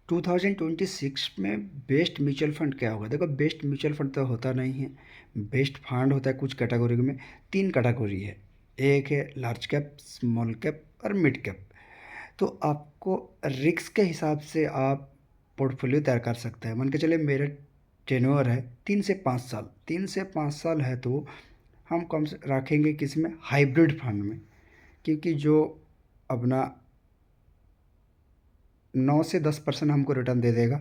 2026 में best mutual fund क्या होगा? देखो, बेस्ट म्यूचुअल फंड तो होता नहीं है। बेस्ट फंड होता है कुछ कैटेगरी में। 3 कैटेगरी है। एक है लार्ज कैप, स्मॉल कैप और मिड कैप। तो आपको रिस्क के हिसाब से आप पोर्टफोलियो तैयार कर सकते हैं। मान के चलिए मेरा टेन्योर है 3 से 5 साल। 3 से 5 साल है तो हम कम से रखेंगे किस में? हाइब्रिड फंड में। क्योंकि जो अपना 9 से 10% हमको रिटर्न दे देगा।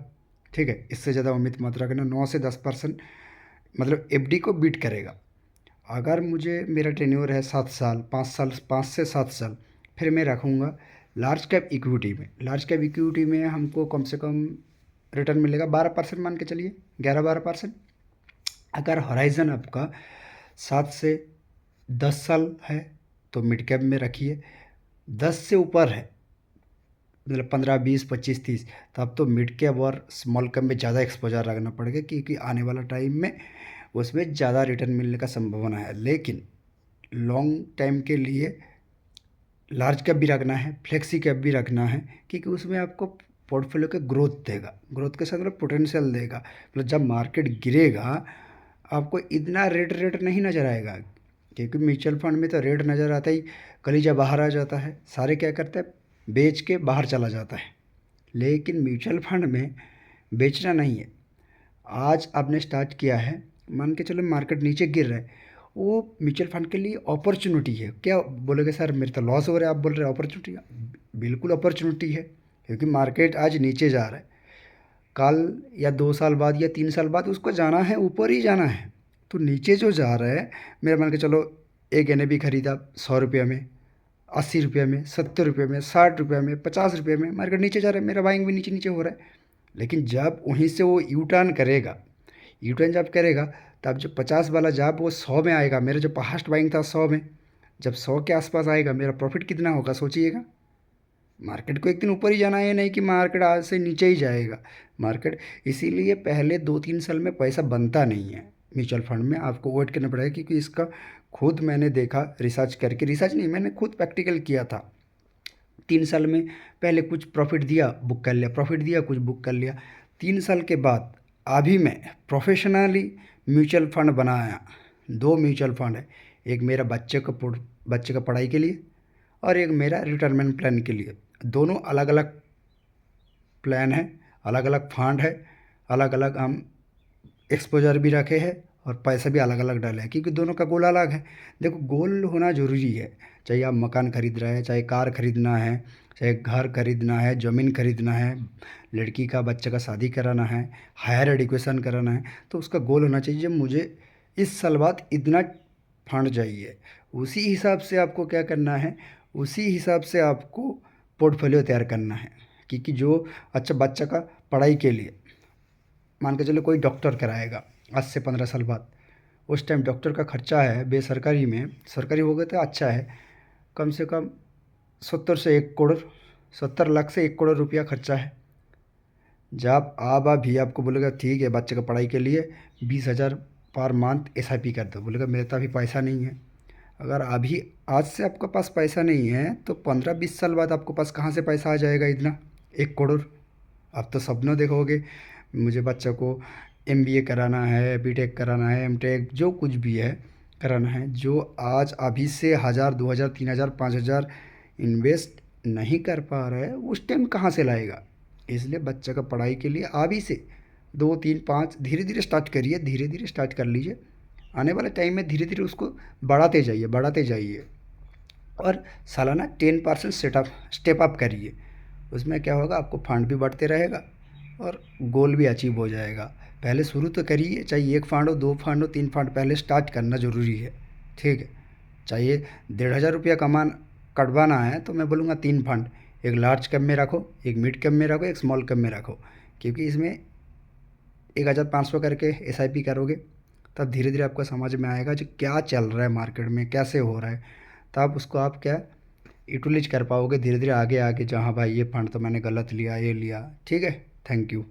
ठीक है, इससे ज़्यादा उम्मीद मत रखना। 9 से 10% मतलब एफडी को बीट करेगा। अगर मुझे मेरा टेन्योर है 7 साल, 5 साल, 5 से 7 साल, फिर मैं रखूँगा लार्ज कैप इक्विटी में। लार्ज कैप इक्विटी में हमको कम से कम रिटर्न मिलेगा 12%, मान के चलिए 11-12%। अगर हॉराइजन आपका 7 से 10 साल है तो मिड कैप में रखिए। 10 से ऊपर है मतलब 15, 20, 25, 30, तो अब तो मिड कैप और स्मॉल कैप में ज़्यादा एक्सपोजर रखना पड़ेगा, क्योंकि आने वाला टाइम में उसमें ज़्यादा रिटर्न मिलने का संभावना है। लेकिन लॉन्ग टाइम के लिए लार्ज कैप भी रखना है, फ्लेक्सी कैप भी रखना है, क्योंकि उसमें आपको पोर्टफोलियो के ग्रोथ देगा। ग्रोथ के साथ मतलब पोटेंशियल देगा। मतलब जब मार्केट गिरेगा आपको इतना रेट नहीं नज़र आएगा, क्योंकि म्यूचुअल फंड में तो रेट नज़र आता ही कलीजा बाहर आ जाता है। सारे क्या करते हैं? बेच के बाहर चला जाता है। लेकिन म्यूचुअल फंड में बेचना नहीं है। आज आपने स्टार्ट किया है, मान के चलो मार्केट नीचे गिर रहा है, वो म्यूचुअल फंड के लिए अपॉर्चुनिटी है। क्या बोलोगे सर मेरे तो लॉस हो रहा है, आप बोल रहे हैं अपॉर्चुनिटी? बिल्कुल अपॉर्चुनिटी है, क्योंकि मार्केट आज नीचे जा रहा है। कल या 2 साल बाद या 3 साल बाद उसको जाना है, ऊपर ही जाना है। तो नीचे जो जा रहा है, मेरा मान के चलो एक एन खरीदा 100 रुपये में, 80 रुपये में, 70 रुपये में, 60 रुपये में, 50 रुपये में, मार्केट नीचे जा रहा है, मेरा बाइंग भी नीचे नीचे हो रहा है। लेकिन जब वहीं से वो यू टर्न करेगा, यू टर्न जब करेगा तब जो 50 वाला जब वो 100 में आएगा, मेरा जो फर्स्ट बाइंग था 100 में, जब 100 के आसपास आएगा मेरा प्रॉफिट कितना होगा सोचिएगा। मार्केट को एक दिन ऊपर ही जाना है, नहीं कि मार्केट आज से नीचे ही जाएगा मार्केट। इसीलिए पहले 2-3 साल में पैसा बनता नहीं है म्यूचुअल फंड में, आपको वेट करना पड़ेगा। क्योंकि इसका खुद मैंने देखा, रिसर्च करके, रिसर्च नहीं मैंने खुद प्रैक्टिकल किया था। 3 साल में पहले कुछ प्रॉफिट दिया, बुक कर लिया, प्रॉफिट दिया, कुछ बुक कर लिया। 3 साल के बाद अभी मैं प्रोफेशनली म्यूचुअल फंड बनाया। 2 म्यूचुअल फंड है, एक मेरा बच्चे का पढ़ाई के लिए और एक मेरा रिटायरमेंट प्लान के लिए। दोनों अलग अलग प्लान है, अलग अलग फंड है, अलग अलग हम एक्सपोजर भी रखे हैं और पैसा भी अलग अलग डाले हैं, क्योंकि दोनों का गोल अलग है। देखो, गोल होना ज़रूरी है। चाहे आप मकान खरीद रहे हैं, चाहे कार खरीदना है, चाहे घर खरीदना है, ज़मीन खरीदना है, लड़की का बच्चे का शादी कराना है, हायर एजुकेशन कराना है, तो उसका गोल होना चाहिए मुझे इस साल बाद इतना फंड चाहिए। उसी हिसाब से आपको क्या करना है, उसी हिसाब से आपको पोर्टफोलियो तैयार करना है। क्योंकि जो अच्छा बच्चा का पढ़ाई के लिए, मान के चलो कोई डॉक्टर कराएगा आज से 15 साल बाद, उस टाइम डॉक्टर का खर्चा है बेसरकारी में, सरकारी हो गया तो अच्छा है, कम से कम 70 से 1 करोड़, 70 लाख से 1 करोड़ रुपया खर्चा है। जब भी आपको बोलेगा ठीक है बच्चे का पढ़ाई के लिए 20,000 पर मंथ एसआईपी कर दो, बोलेगा मेरे तो अभी पैसा नहीं है। अगर अभी आज से आपके पास पैसा नहीं है तो 15-20 साल बाद आपके पास कहाँ से पैसा आ जाएगा इतना? 1 करोड़। आप तो सपनों देखोगे मुझे बच्चे को एमबीए कराना है, बीटेक कराना है, एमटेक जो कुछ भी है कराना है, जो आज अभी से 1,000, 2,000, 3,000, 5,000 इन्वेस्ट नहीं कर पा रहा है, उस टाइम कहाँ से लाएगा? इसलिए बच्चे का पढ़ाई के लिए अभी से 2, 3, 5 धीरे धीरे स्टार्ट करिए, धीरे धीरे स्टार्ट कर लीजिए। आने वाले टाइम में धीरे धीरे उसको बढ़ाते जाइए, बढ़ाते जाइए। और सालाना 10% सेटअप स्टेप अप करिए। उसमें क्या होगा, आपको फंड भी बढ़ते रहेगा और गोल भी अचीव हो जाएगा। पहले शुरू तो करिए, चाहे 1 फंड हो, 2 फंड हो, 3 फंड, पहले स्टार्ट करना ज़रूरी है। ठीक है, चाहिए 1,500 रुपया कटवाना है तो मैं बोलूँगा 3 फंड, एक लार्ज कैप में रखो, एक मिड कैप में रखो, एक स्मॉल कैप में रखो। क्योंकि इसमें 1,500 करके एसआईपी करोगे तब धीरे धीरे आपको समझ में आएगा जो क्या चल रहा है मार्केट में, कैसे हो रहा है। तब उसको आप क्या यूटिलाइज कर पाओगे धीरे धीरे आगे आगे, जहाँ भाई ये फंड तो मैंने गलत लिया, ये लिया। ठीक है, थैंक यू।